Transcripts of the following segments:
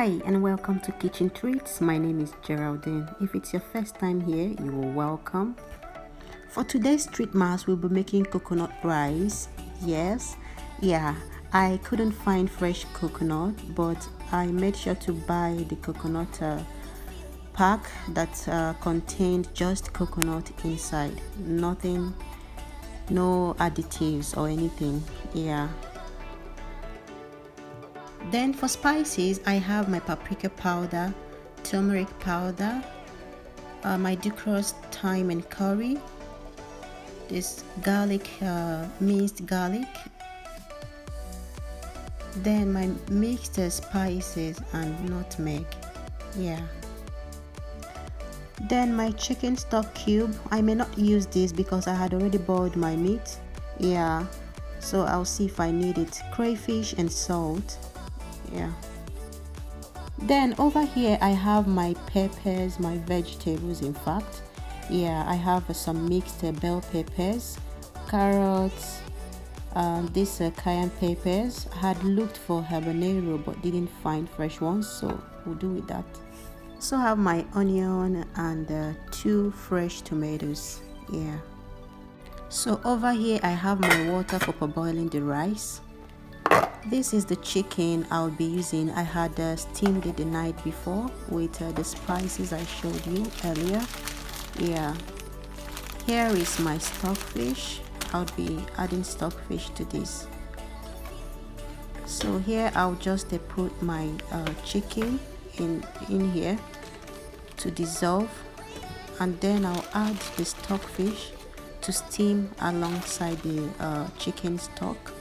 Hi and welcome to Kitchen Treats. My name is Geraldine. If it's your first time here, you are welcome. For today's treat mass, we'll be making coconut rice. Yes, I couldn't find fresh coconut, but I made sure to buy the coconut pack that contained just coconut inside. Nothing, no additives or anything. Then for spices, I have my paprika powder, turmeric powder, my decrusted thyme and curry, this garlic, minced garlic, then my mixed spices and nutmeg. Then my chicken stock cube. I may not use this because I had already boiled my meat. So I'll see if I need it. Crayfish and salt. Then over here I have my peppers, my vegetables. In fact, I have some mixed bell peppers, carrots, these cayenne peppers. I had looked for habanero but didn't find fresh ones, so we'll do with that. So I have my onion and 2 fresh tomatoes. So over here I have my water for parboiling the rice. This is the chicken I'll be using. I had steamed it the night before with the spices I showed you earlier. Here is my stockfish. I'll be adding stockfish to this. So here I'll just put my chicken in here to dissolve, and then I'll add the stockfish to steam alongside the chicken stock.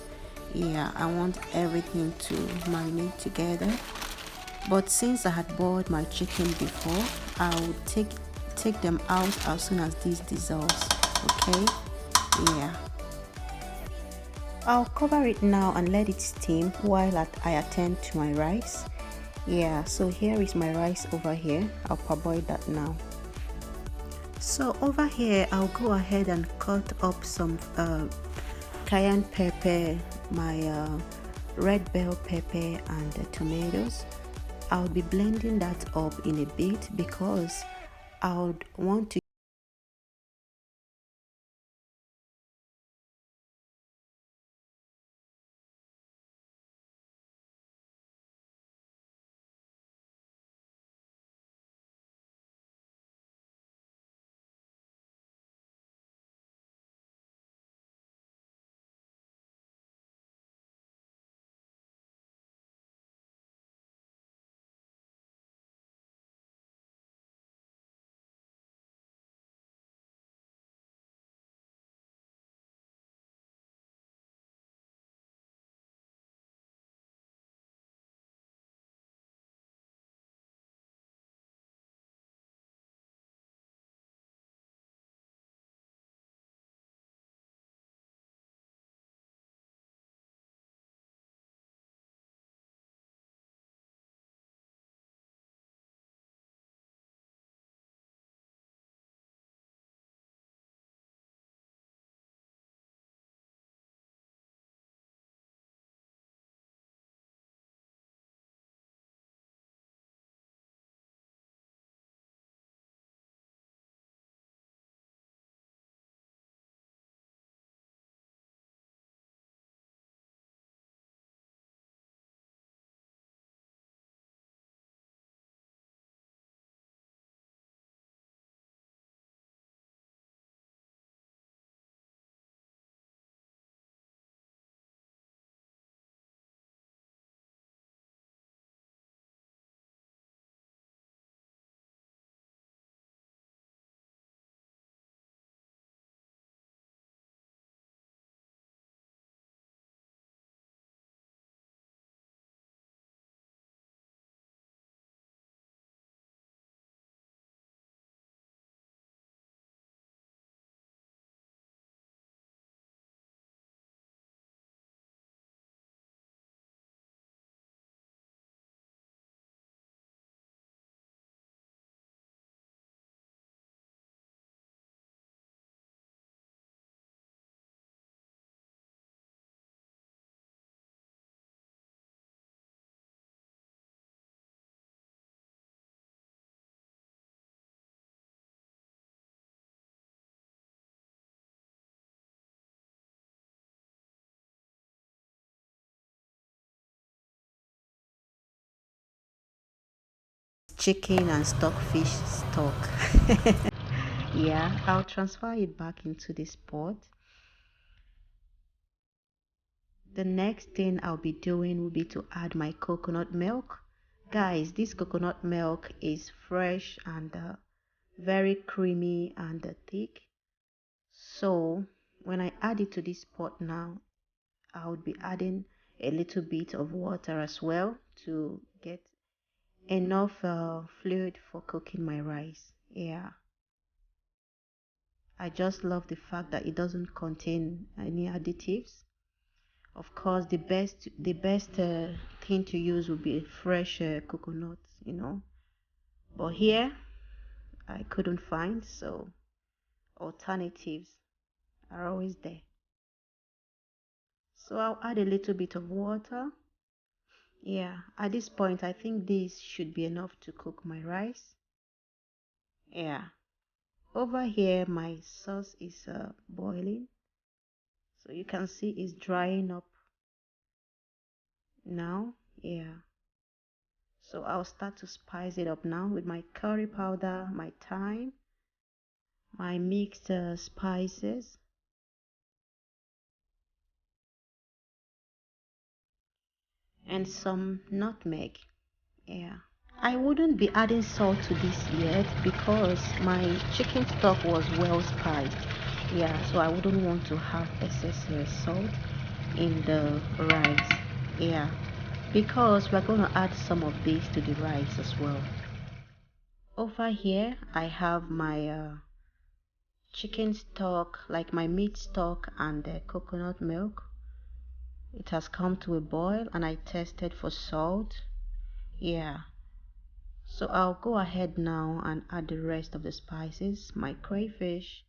I want everything to marinate together, but since I had boiled my chicken before, I will take them out as soon as this dissolves. Okay, I'll cover it now and let it steam while I attend to my rice. So here is my rice over here. I'll parboil that now. So over here I'll go ahead and cut up some cayenne pepper, my red bell pepper and the tomatoes. I'll be blending that up in a bit because I would want to chicken and stockfish stock. Yeah, I'll transfer it back into this pot. The next thing I'll be doing will be to add my coconut milk. Guys, this coconut milk is fresh and very creamy and thick. So when I add it to this pot now, I would be adding a little bit of water as well to get enough fluid for cooking my rice. Yeah, I just love the fact that it doesn't contain any additives. Of course, the best thing to use would be fresh coconut, But here I couldn't find, so alternatives are always there. So I'll add a little bit of water. Yeah, at this point I think this should be enough to cook my rice. Yeah. Over here my sauce is boiling. So you can see it's drying up now. Yeah. So I'll start to spice it up now with my curry powder, my thyme, my mixed spices, and some nutmeg. Yeah. I wouldn't be adding salt to this yet because my chicken stock was well spiced. Yeah, so I wouldn't want to have excess salt in the rice. Yeah, because we're going to add some of this to the rice as well. Over here, I have my chicken stock, like my meat stock and the coconut milk. It has come to a boil and I tested for salt. Yeah, so I'll go ahead now and add the rest of the spices, my crayfish.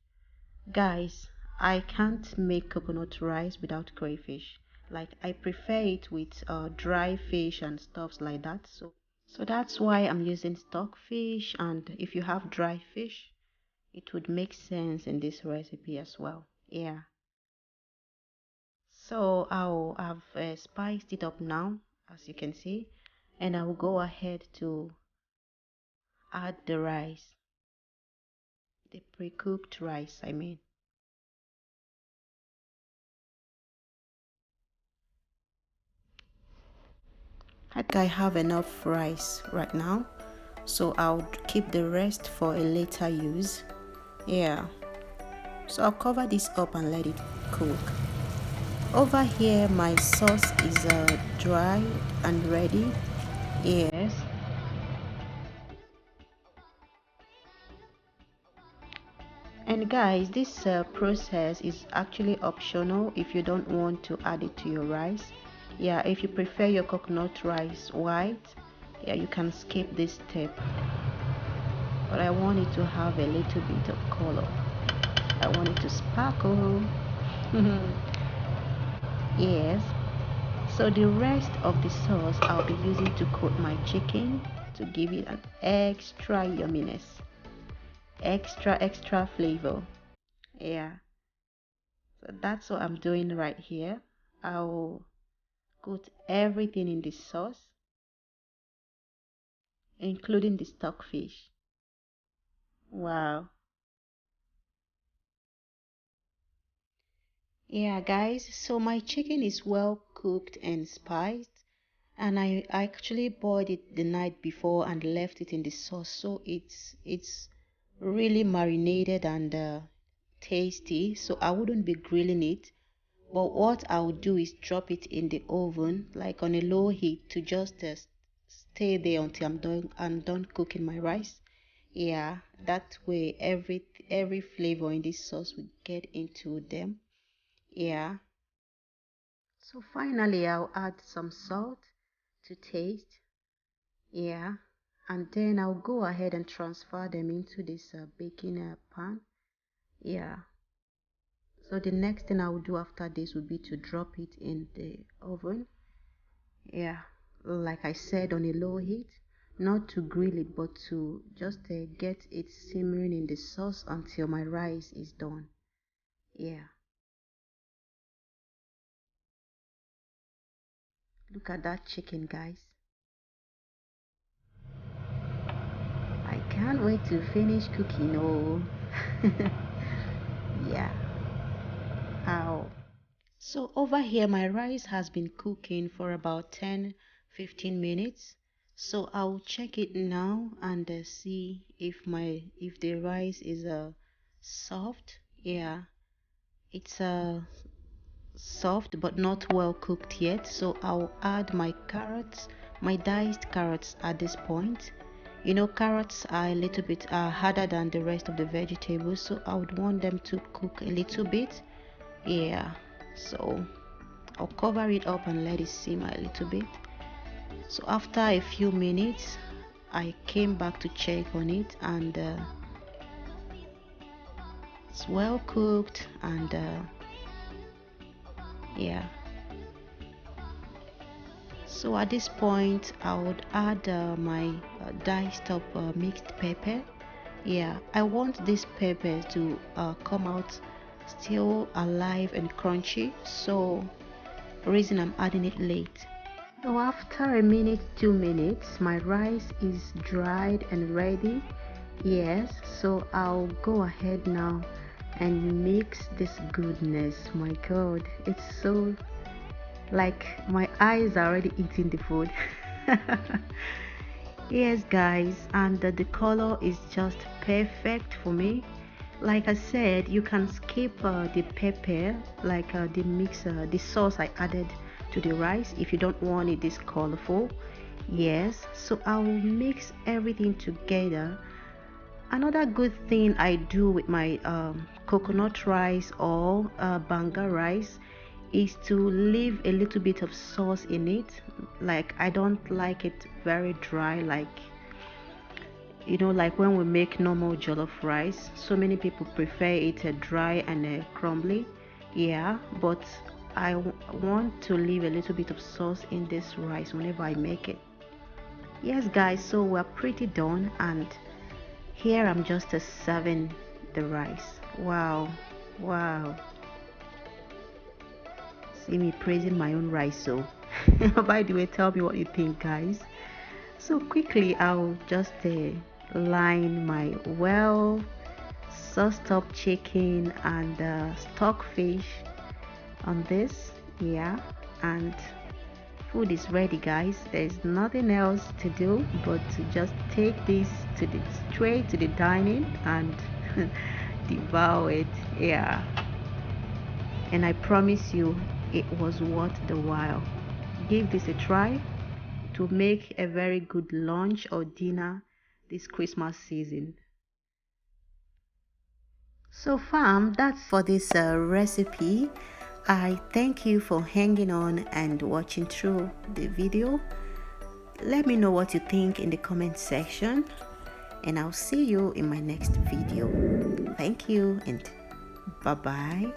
Guys, I can't make coconut rice without crayfish. Like I prefer it with dry fish and stuffs like that. So that's why I'm using stockfish, and if you have dry fish, it would make sense in this recipe as well. Yeah. So I've spiced it up now, as you can see, and I will go ahead to add the rice, the pre-cooked rice, I mean. I think I have enough rice right now, so I'll keep the rest for a later use. Yeah, so I'll cover this up and let it cook. Over here my sauce is dry and ready. Yes. And guys, this process is actually optional if you don't want to add it to your rice. Yeah, if you prefer your coconut rice white, yeah, you can skip this step. But I want it to have a little bit of color. I want it to sparkle. Yes. So the rest of the sauce I'll be using to coat my chicken to give it an extra yumminess, extra flavor. Yeah. So that's what I'm doing right here. I'll coat everything in the sauce, including the stockfish. Wow. Yeah, guys, so my chicken is well cooked and spiced, and I actually boiled it the night before and left it in the sauce, so it's really marinated and tasty. So I wouldn't be grilling it, but what I would do is drop it in the oven, like on a low heat, to just stay there until I'm done cooking my rice. Yeah, that way every flavor in this sauce will get into them. Yeah. So finally, I'll add some salt to taste. Yeah. And then I'll go ahead and transfer them into this baking pan. Yeah. So the next thing I will do after this would be to drop it in the oven. Yeah. Like I said, on a low heat. Not to grill it, but to just get it simmering in the sauce until my rice is done. Yeah. Look at that chicken, guys. can't wait to finish cooking. Oh, yeah. Ow. So over here my rice has been cooking for about 10-15 minutes. So I'll check it now and see if the rice is soft. Yeah, it's soft but not well cooked yet. So I'll add my carrots, my diced carrots at this point. You know, carrots are a little bit harder than the rest of the vegetables, so I would want them to cook a little bit. Yeah, so I'll cover it up and let it simmer a little bit. So after a few minutes I came back to check on it, and it's well cooked, and yeah. So at this point I would add my diced up mixed pepper. Yeah, I want this pepper to come out still alive and crunchy, so reason I'm adding it late. So after a minute, 2 minutes, my rice is dried and ready. Yes, so I'll go ahead now and mix this goodness. My god, it's so like my eyes are already eating the food. Yes guys, and the color is just perfect for me. Like I said, you can skip the pepper, like the mix, the sauce I added to the rice if you don't want it this colorful. Yes, so I'll mix everything together. Another good thing I do with my coconut rice or banga rice is to leave a little bit of sauce in it. Like I don't like it very dry, like like when we make normal jollof rice, so many people prefer it dry and crumbly. Yeah, but want to leave a little bit of sauce in this rice whenever I make it. Yes guys, so we're pretty done, and here I'm just serving the rice. Wow, wow, see me praising my own rice. So by the way, tell me what you think guys. So quickly I'll just line my well sauced up chicken and stockfish on this. Yeah, and food is ready guys. There's nothing else to do but to just take this to the straight to the dining and devour it. Yeah, and I promise you it was worth the while. Give this a try to make a very good lunch or dinner this Christmas season. So fam, that's for this recipe. I thank you for hanging on and watching through the video. Let me know what you think in the comment section, and I'll see you in my next video. Thank you and bye bye.